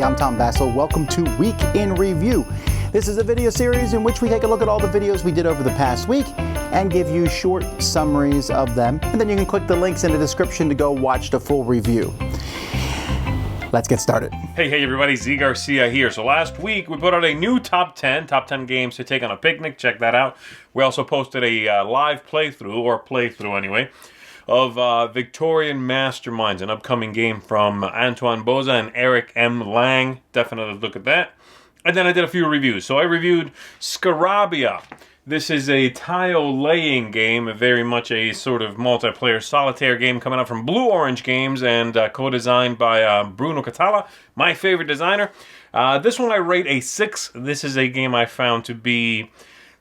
I'm Tom Bassel. Welcome to Week in Review. This is a video series in which we take a look at all the videos we did over the past week and give you short summaries of them. And then you can click the links in the description to go watch the full review. Let's get started. Hey everybody, Zhi Garcia here. So last week we put out a new top 10 games to take on a picnic. Check that out. We also posted a live playthrough anyway, of Victorian Masterminds, an upcoming game from Antoine Boza and Eric M. Lang. Definitely look at that. And then I did a few reviews. So I reviewed Scarabia. This is a tile-laying game, very much a sort of multiplayer solitaire game coming out from Blue Orange Games and co-designed by Bruno Catala, my favorite designer. This one I rate a 6. This is a game I found to be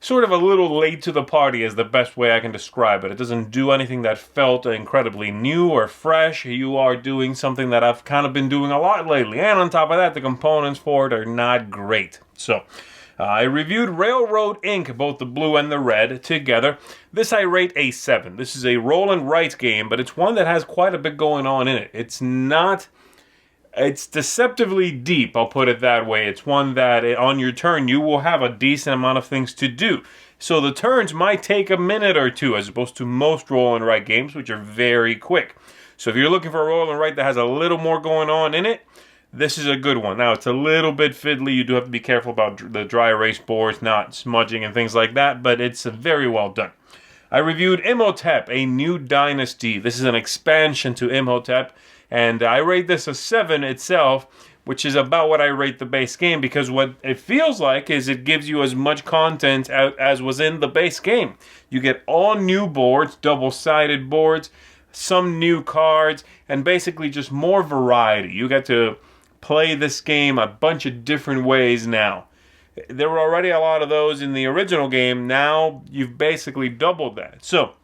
sort of a little late to the party is the best way I can describe it. It doesn't do anything that felt incredibly new or fresh. You are doing something that I've kind of been doing a lot lately. And on top of that, the components for it are not great. So I reviewed Railroad Inc., both the blue and the red, together. This I rate a 7. This is a roll and write game, but it's one that has quite a bit going on in it. It's deceptively deep, I'll put it that way. It's one that on your turn you will have a decent amount of things to do. So the turns might take a minute or two as opposed to most roll and write games, which are very quick. So if you're looking for a roll and write that has a little more going on in it, this is a good one. Now, it's a little bit fiddly. You do have to be careful about the dry erase boards not smudging and things like that, but it's very well done. I reviewed Imhotep, A New Dynasty. This is an expansion to Imhotep, and I rate this a 7 itself, which is about what I rate the base game, because what it feels like is it gives you as much content as was in the base game. You get all new boards, double-sided boards, some new cards, and basically just more variety. You get to play this game a bunch of different ways now. There were already a lot of those in the original game. Now you've basically doubled that. So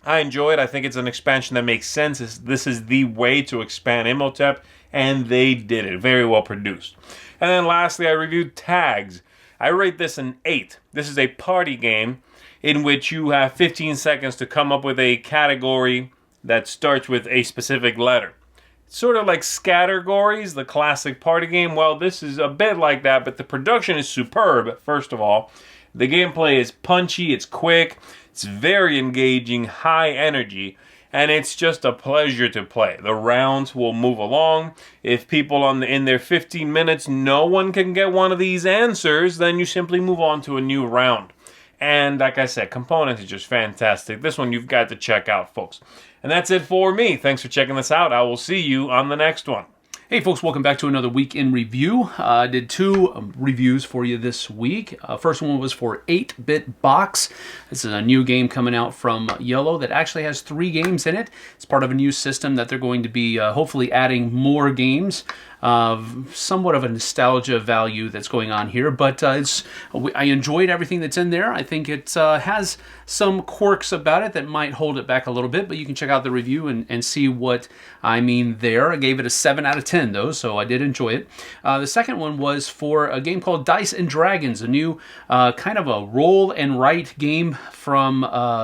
I enjoy it. I think it's an expansion that makes sense. This is the way to expand Imhotep, and they did it. Very well produced. And then lastly, I reviewed Tags. I rate this an 8. This is a party game in which you have 15 seconds to come up with a category that starts with a specific letter. Sort of like Scattergories, the classic party game. Well, this is a bit like that, but the production is superb, first of all. The gameplay is punchy, it's quick, it's very engaging, high energy, and it's just a pleasure to play. The rounds will move along. If people in their 15 minutes, no one can get one of these answers, then you simply move on to a new round. And like I said, components are just fantastic. This one you've got to check out, folks. And that's it for me. Thanks for checking this out. I will see you on the next one. Hey folks, welcome back to another week in review. I did 2 reviews for you this week. First one was for 8-Bit Box. This is a new game coming out from Yellow that actually has 3 games in it. It's part of a new system that they're going to be hopefully adding more games. Somewhat of a nostalgia value that's going on here, but I enjoyed everything that's in there. I think it has some quirks about it that might hold it back a little bit, but you can check out the review and see what I mean there. I gave it a 7 out of 10 though, so I did enjoy it. The second one was for a game called Dice and Dragons, a new kind of a roll and write game from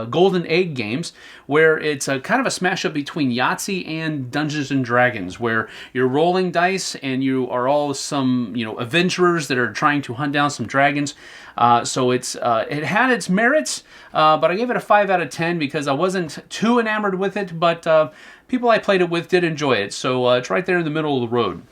Golden Egg Games, where it's a kind of a smash up between Yahtzee and Dungeons and Dragons, where you're rolling dice and you are all some adventurers that are trying to hunt down some dragons. So it had its merits, but I gave it a 5 out of 10 because I wasn't too enamored with it, but people I played it with did enjoy it. So it's right there in the middle of the road.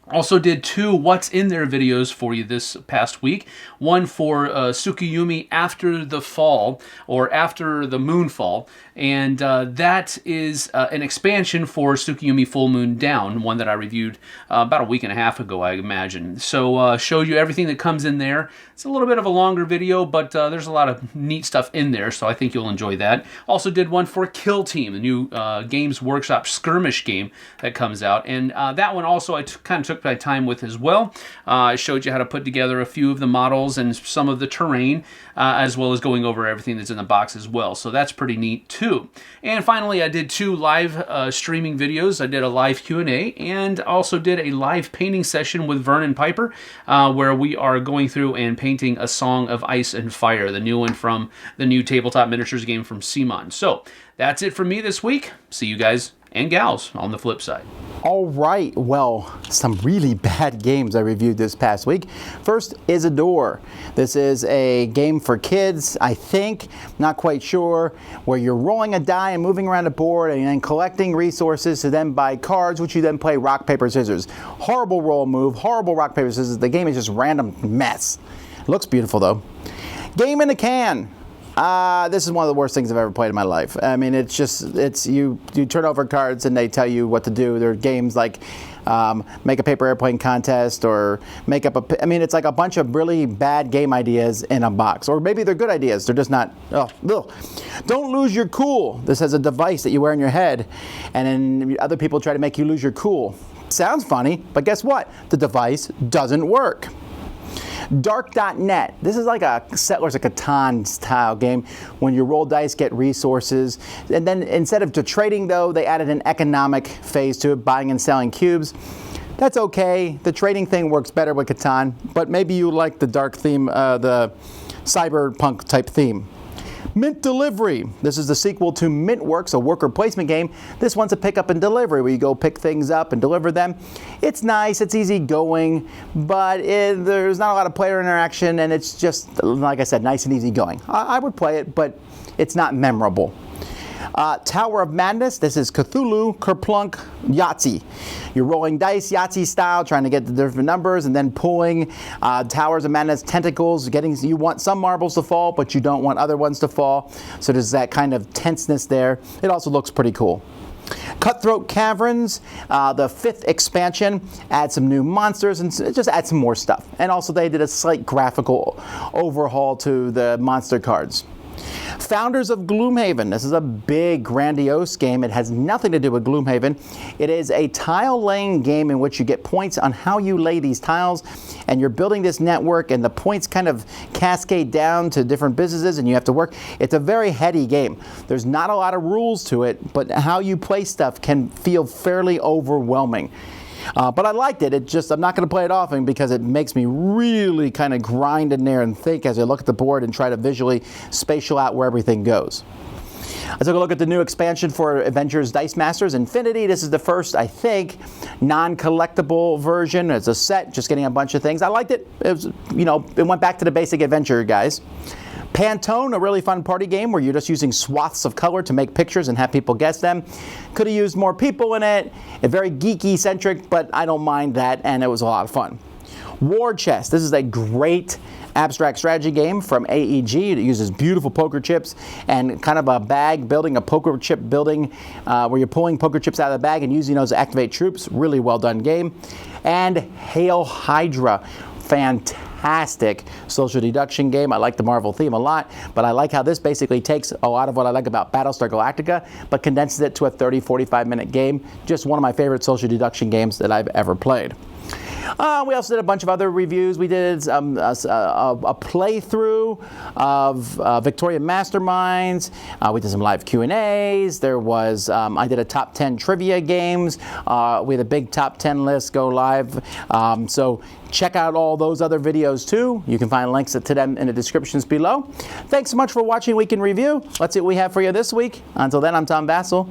Also did 2 What's In There videos for you this past week. One for Tsukiyumi After the Fall, or After the Moonfall, and that is an expansion for Tsukiyumi Full Moon Down, one that I reviewed about a week and a half ago, I imagine. So showed you everything that comes in there. It's a little bit of a longer video, but there's a lot of neat stuff in there, so I think you'll enjoy that. Also did one for Kill Team, the new Games Workshop skirmish game that comes out, and that one also I kind of took my time with as well. I showed you how to put together a few of the models and some of the terrain, as well as going over everything that's in the box as well. So that's pretty neat too. And finally, I did 2 live streaming videos. I did a live Q&A and also did a live painting session with Vernon Piper, where we are going through and painting A Song of Ice and Fire, the new one from the new tabletop miniatures game from Simon. So that's it for me this week. See you guys and gals on the flip side. All right, well, some really bad games I reviewed this past week. First, Isidore. This is a game for kids, I think, not quite sure, where you're rolling a die and moving around a board and then collecting resources to then buy cards, which you then play rock, paper, scissors. Horrible roll move, horrible rock, paper, scissors. The game is just random mess. It looks beautiful, though. Game in a Can. This is one of the worst things I've ever played in my life. I mean, you turn over cards and they tell you what to do. There are games like make a paper airplane contest or make up it's like a bunch of really bad game ideas in a box. Or maybe they're good ideas. They're just not, Don't lose your cool. This has a device that you wear on your head and then other people try to make you lose your cool. Sounds funny, but guess what? The device doesn't work. Dark.net. This is like a Settlers of Catan style game when you roll dice, get resources, and then instead of trading though, they added an economic phase to it, buying and selling cubes. That's okay. The trading thing works better with Catan, but maybe you like the dark theme, the cyberpunk type theme. Mint Delivery. This is the sequel to Mintworks, a worker placement game. This one's a pick up and delivery where you go pick things up and deliver them. It's nice, it's easy going, but there's not a lot of player interaction and it's just, like I said, nice and easy going. I would play it, but it's not memorable. Tower of Madness. This is Cthulhu, Kerplunk, Yahtzee. You're rolling dice, Yahtzee style, trying to get the different numbers, and then pulling Towers of Madness tentacles. You want some marbles to fall, but you don't want other ones to fall. So there's that kind of tenseness there. It also looks pretty cool. Cutthroat Caverns, the 5th expansion, adds some new monsters and just add some more stuff. And also they did a slight graphical overhaul to the monster cards. Founders of Gloomhaven. This is a big, grandiose game. It has nothing to do with Gloomhaven. It is a tile-laying game in which you get points on how you lay these tiles, and you're building this network, and the points kind of cascade down to different businesses, and you have to work. It's a very heady game. There's not a lot of rules to it, but how you play stuff can feel fairly overwhelming. But I liked it. I'm not going to play it often because it makes me really kind of grind in there and think as I look at the board and try to visually spatial out where everything goes. I took a look at the new expansion for Avengers Dice Masters Infinity. This is the first, I think, non-collectible version. It's a set, just getting a bunch of things. I liked it. It went back to the basic adventure, guys. Pantone, a really fun party game where you're just using swaths of color to make pictures and have people guess them. Could have used more people in it. It's very geeky-centric, but I don't mind that, and it was a lot of fun. War Chest. This is a great abstract strategy game from AEG. It uses beautiful poker chips and kind of a bag building, a poker chip building where you're pulling poker chips out of the bag and using those to activate troops. Really well done game. And Hail Hydra. Fantastic social deduction game. I like the Marvel theme a lot, but I like how this basically takes a lot of what I like about Battlestar Galactica, but condenses it to a 30-45 minute game. Just one of my favorite social deduction games that I've ever played. We also did a bunch of other reviews. We did a playthrough of Victorian Masterminds. We did some live Q&As. There was, I did a top 10 trivia games. We had a big top 10 list go live. So check out all those other videos too. You can find links to them in the descriptions below. Thanks so much for watching Week in Review. Let's see what we have for you this week. Until then, I'm Tom Vassell,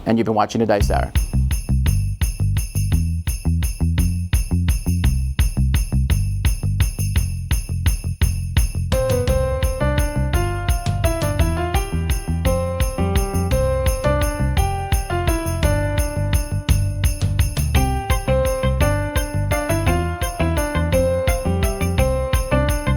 and you've been watching The Dice Hour.